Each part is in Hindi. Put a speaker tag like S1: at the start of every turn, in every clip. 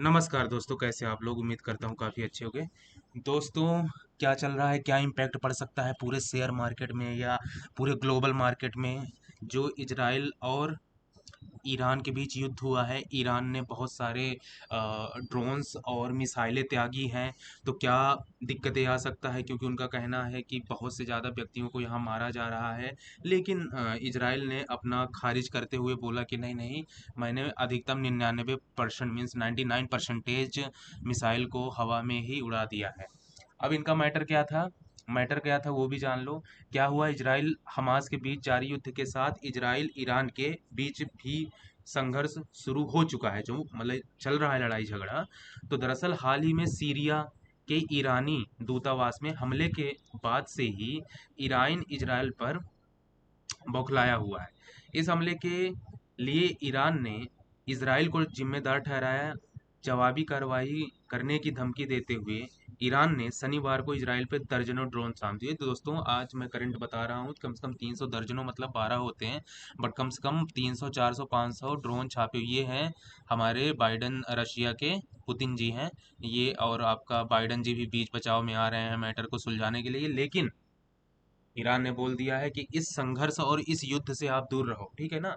S1: नमस्कार दोस्तों, कैसे आप लोग? उम्मीद करता हूँ काफ़ी अच्छे होंगे। दोस्तों, क्या चल रहा है, क्या इम्पैक्ट पड़ सकता है पूरे शेयर मार्केट में या पूरे ग्लोबल मार्केट में? जो इजराइल और ईरान के बीच युद्ध हुआ है, ईरान ने बहुत सारे ड्रोन्स और मिसाइलें त्यागी हैं। तो क्या दिक्कतें आ सकता है, क्योंकि उनका कहना है कि बहुत से ज़्यादा व्यक्तियों को यहाँ मारा जा रहा है। लेकिन इजराइल ने अपना खारिज करते हुए बोला कि नहीं नहीं, मैंने अधिकतम 99% मीन्स 99% मिसाइल को हवा में ही उड़ा दिया है। अब इनका मैटर क्या था वो भी जान लो। क्या हुआ, इजराइल हमास के बीच जारी युद्ध के साथ इजराइल ईरान के बीच भी संघर्ष शुरू हो चुका है, जो मतलब चल रहा है लड़ाई झगड़ा। तो दरअसल हाल ही में सीरिया के ईरानी दूतावास में हमले के बाद से ही ईरान इजराइल पर बौखलाया हुआ है। इस हमले के लिए ईरान ने इजराइल को जिम्मेदार ठहराया। जवाबी कार्रवाई करने की धमकी देते हुए ईरान ने शनिवार को इजराइल पर दर्जनों ड्रोन साम दिए। तो दोस्तों, आज मैं करंट बता रहा हूँ, कम से कम 300, दर्जनों मतलब 12 होते हैं, बट कम से कम 300 400 500 ड्रोन छापे हुए हैं। हमारे बाइडन, रशिया के पुतिन जी हैं ये, और आपका बाइडन जी भी बीच बचाव में आ रहे हैं मैटर को सुलझाने के लिए। लेकिन ईरान ने बोल दिया है कि इस संघर्ष और इस युद्ध से आप दूर रहो, ठीक है ना।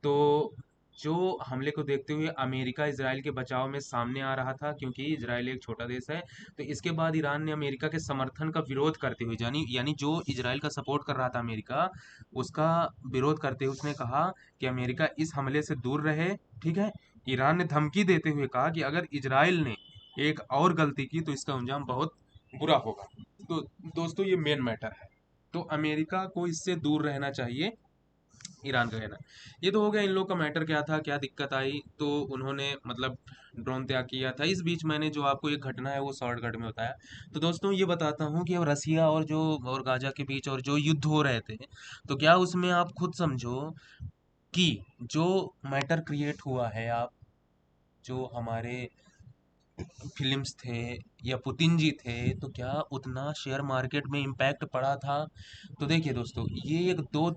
S1: तो जो हमले को देखते हुए अमेरिका इजराइल के बचाव में सामने आ रहा था, क्योंकि इजराइल एक छोटा देश है। तो इसके बाद ईरान ने अमेरिका के समर्थन का विरोध करते हुए, यानी यानी जो इजराइल का सपोर्ट कर रहा था अमेरिका, उसका विरोध करते हुए उसने कहा कि अमेरिका इस हमले से दूर रहे, ठीक है। ईरान ने धमकी देते हुए कहा कि अगर इजराइल ने एक और गलती की तो इसका अंजाम बहुत बुरा होगा। तो दोस्तों, ये मेन मैटर है। तो अमेरिका को इससे दूर रहना चाहिए, ईरान का कहना। ये तो हो गया इन लोग का मैटर, क्या था, क्या दिक्कत आई, तो उन्होंने मतलब ड्रोन त्याग किया था। इस बीच मैंने जो आपको एक घटना है वो शॉर्टकट में बताया। तो दोस्तों, ये बताता हूँ कि अब रसिया और गाजा के बीच और जो युद्ध हो रहे थे, तो क्या उसमें आप खुद समझो कि जो मैटर क्रिएट हुआ है, आप जो हमारे फिल्म्स थे या पुतिन जी थे, तो क्या उतना शेयर मार्केट में इम्पैक्ट पड़ा था? तो देखिए दोस्तों, ये एक दो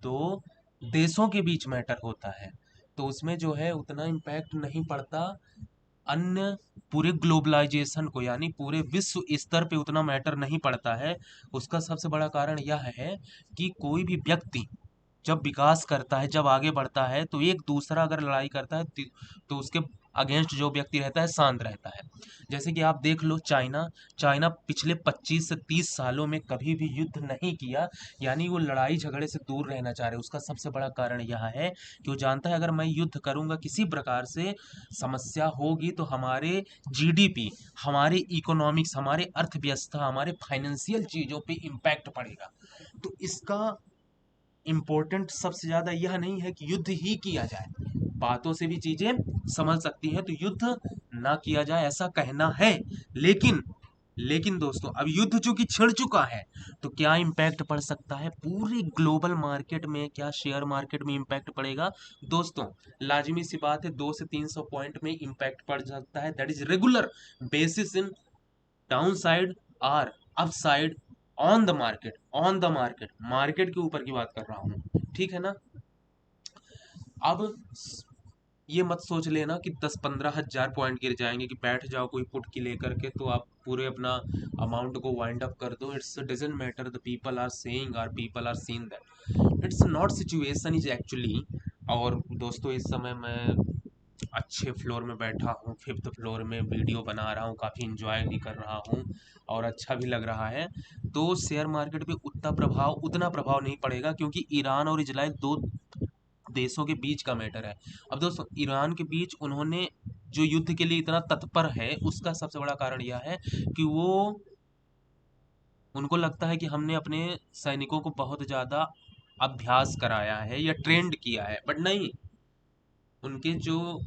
S1: दो देशों के बीच मैटर होता है, तो उसमें जो है उतना इम्पैक्ट नहीं पड़ता। अन्य पूरे ग्लोबलाइजेशन को, यानी पूरे विश्व स्तर पे उतना मैटर नहीं पड़ता है। उसका सबसे बड़ा कारण यह है कि कोई भी व्यक्ति जब विकास करता है, जब आगे बढ़ता है, तो एक दूसरा अगर लड़ाई करता है तो उसके अगेंस्ट जो व्यक्ति रहता है शांत रहता है। जैसे कि आप देख लो, चाइना चाइना पिछले 25 से 30 सालों में कभी भी युद्ध नहीं किया, यानी वो लड़ाई झगड़े से दूर रहना चाह रहे हैं। उसका सबसे बड़ा कारण यह है कि वो जानता है अगर मैं युद्ध करूंगा किसी प्रकार से समस्या होगी तो हमारे जीडीपी, हमारे इकोनॉमिक्स, हमारे अर्थव्यवस्था, हमारे फाइनेंशियल चीजों पे इम्पैक्ट पड़ेगा। तो इसका इम्पोर्टेंट सबसे ज्यादा यह नहीं है कि युद्ध ही किया जाए, बातों से भी चीजें समझ सकती हैं, तो युद्ध ना किया जाए ऐसा कहना है। लेकिन लेकिन दोस्तों, अब युद्ध चूंकि छिड़ चुका है, तो क्या इम्पैक्ट पड़ सकता है पूरे ग्लोबल मार्केट में, क्या शेयर मार्केट में इम्पैक्ट पड़ेगा? दोस्तों, लाजमी सी बात है, 200 से 300 पॉइंट में इम्पैक्ट पड़ सकता है। That is regular basis in down side or up side on the market, market के ऊपर की बात कर रहा हूँ, ठीक है ना। अब ये मत सोच लेना कि 10-15 हजार पॉइंट गिर जाएंगे, कि बैठ जाओ कोई पुट की लेकर के तो आप पूरे अपना अमाउंट को वाइंड अप कर दो। It's doesn't matter the people are saying और people are seeing that, it's not situation is actually. और दोस्तों, इस समय मैं अच्छे फ्लोर में बैठा हूँ, फिफ्थ फ्लोर में वीडियो बना रहा हूँ, काफ़ी इंजॉय भी कर रहा हूँ और अच्छा भी लग रहा है। तो शेयर मार्केट पे उतना प्रभाव नहीं पड़ेगा, क्योंकि ईरान और इजराइल दो देशों के बीच का मैटर है। अब दोस्तों, ईरान के बीच उन्होंने जो युद्ध के लिए इतना तत्पर है, उसका सबसे बड़ा कारण यह है कि वो, उनको लगता है कि हमने अपने सैनिकों को बहुत ज़्यादा अभ्यास कराया है या ट्रेंड किया है, बट नहीं। उनके जो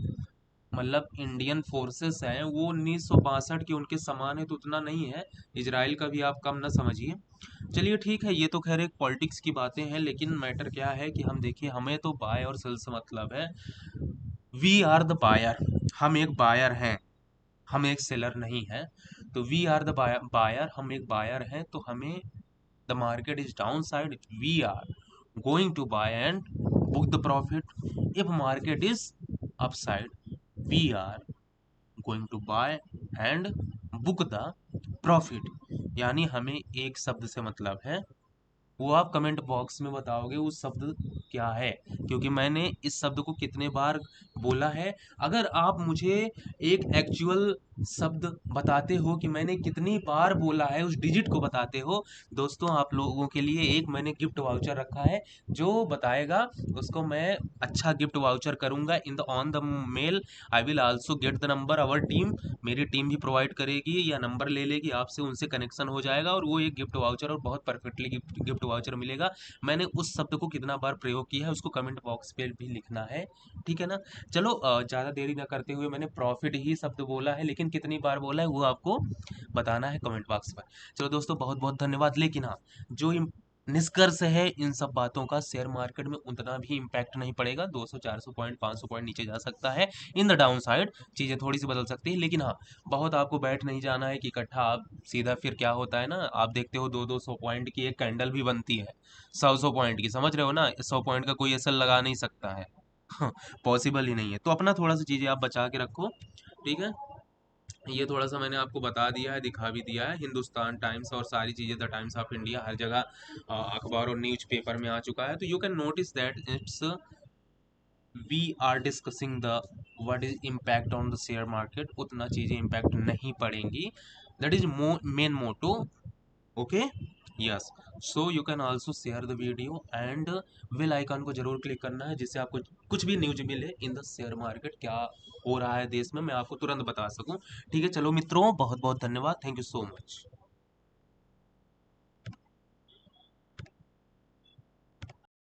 S1: मतलब इंडियन फोर्सेस हैं वो 1962 के उनके समान है, तो उतना नहीं है। इसराइल का भी आप कम ना समझिए। चलिए ठीक है, ये तो खैर एक पॉलिटिक्स की बातें हैं, लेकिन मैटर क्या है कि हम देखिए, हमें तो बाय और सेल से मतलब है। वी आर द बायर, हम एक बायर हैं, हम एक सेलर नहीं है। तो वी आर द बायर, हम एक बायर हैं, तो हमें the market is downside, we are going to buy and book the profit. If market is upside, we are going to buy and book the profit. यानी हमें एक शब्द से मतलब है, वो आप कमेंट बॉक्स में बताओगे उस शब्द क्या है, क्योंकि मैंने इस शब्द को कितने बार बोला है। अगर आप मुझे एक एक्चुअल शब्द बताते हो कि मैंने कितनी बार बोला है, उस डिजिट को बताते हो, दोस्तों आप लोगों के लिए एक मैंने गिफ्ट वाउचर रखा है। जो बताएगा उसको मैं अच्छा गिफ्ट वाउचर करूंगा in the on the mail. I will also get the number our team, मेरी टीम भी प्रोवाइड करेगी या नंबर ले लेगी आपसे, उनसे कनेक्शन हो जाएगा और वो एक गिफ्ट वाउचर और बहुत परफेक्टली गिफ्ट वाउचर मिलेगा। मैंने उस शब्द को कितना बार प्रयोग किया है उसको कमेंट बॉक्स पे भी लिखना है, ठीक है ना। चलो ज़्यादा देरी ना करते हुए, मैंने प्रॉफिट ही शब्द बोला है, लेकिन कितनी बार बोला है वो आपको बताना है कमेंट बॉक्स पर। चलो दोस्तों, बहुत बहुत धन्यवाद। लेकिन हाँ, जो निष्कर्ष है इन सब बातों का, शेयर मार्केट में उतना भी इम्पैक्ट नहीं पड़ेगा। 200 400 पॉइंट 500 पॉइंट नीचे जा सकता है इन द डाउन साइड, चीज़ें थोड़ी सी बदल सकती है। लेकिन हाँ, बहुत आपको बैठ नहीं जाना है कि इकट्ठा आप सीधा, फिर क्या होता है ना, आप देखते हो 200 पॉइंट की एक कैंडल भी बनती है, 100 पॉइंट की, समझ रहे हो ना। 100 पॉइंट का कोई एसएल लगा नहीं सकता है, पॉसिबल ही नहीं है। तो अपना थोड़ा सा चीज़ें आप बचा के रखो, ठीक है। ये थोड़ा सा मैंने आपको बता दिया है, दिखा भी दिया है। हिंदुस्तान टाइम्स और सारी चीज़ें, द टाइम्स ऑफ इंडिया, हर जगह अखबार और न्यूज पेपर में आ चुका है। तो you can notice that it's we are discussing the what is impact on the share market. उतना चीज़ें इम्पैक्ट नहीं पड़ेंगी, that is main motto. Okay, yes. So you can also share the video and bell icon को जरूर क्लिक करना है, जिससे आपको कुछ भी न्यूज मिले इन द शेयर मार्केट, क्या हो रहा है देश में, मैं आपको तुरंत बता सकूं। ठीक है, चलो मित्रों, बहुत बहुत धन्यवाद, थैंक यू सो मच।